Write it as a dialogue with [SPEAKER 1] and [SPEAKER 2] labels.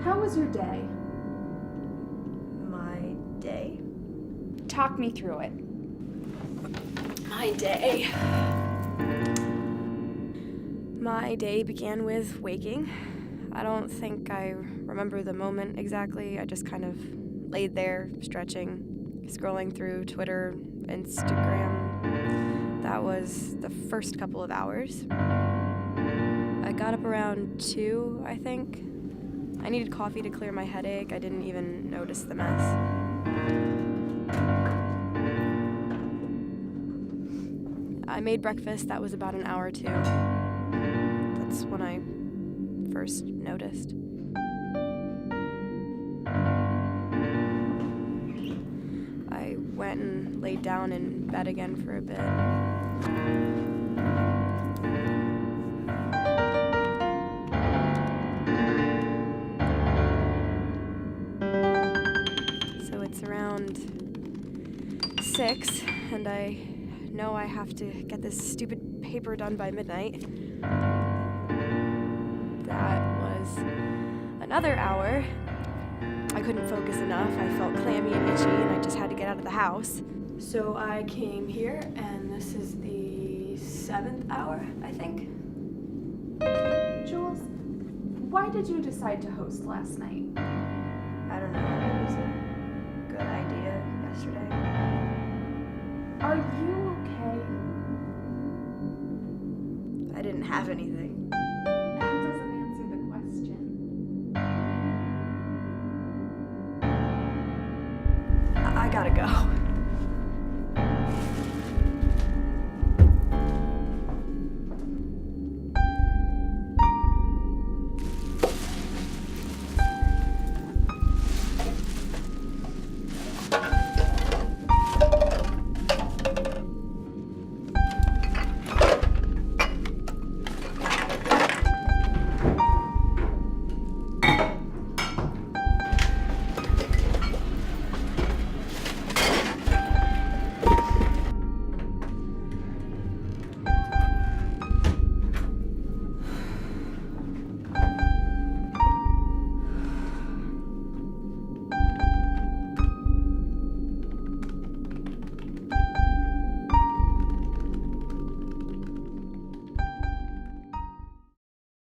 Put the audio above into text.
[SPEAKER 1] How was your day?
[SPEAKER 2] My day?
[SPEAKER 1] Talk me through it.
[SPEAKER 2] My day. My day began with waking. I don't think I remember the moment exactly. I just kind of laid there, stretching, scrolling through Twitter, Instagram. That was the first couple of hours. I got up around 2, I think. I needed coffee to clear my headache. I didn't even notice the mess. I made breakfast. That was about an hour or 2. That's when I first noticed. I went and laid down in bed again for a bit. So it's around 6, and I know I have to get this stupid paper done by midnight. That was another hour. I couldn't focus enough. I felt clammy and itchy, and I just had to get out of the house. So I came here, and this is the 7th hour, I think.
[SPEAKER 1] Jules, why did you decide to host last night?
[SPEAKER 2] I don't know. It was a good idea yesterday.
[SPEAKER 1] Are you okay?
[SPEAKER 2] I didn't have anything.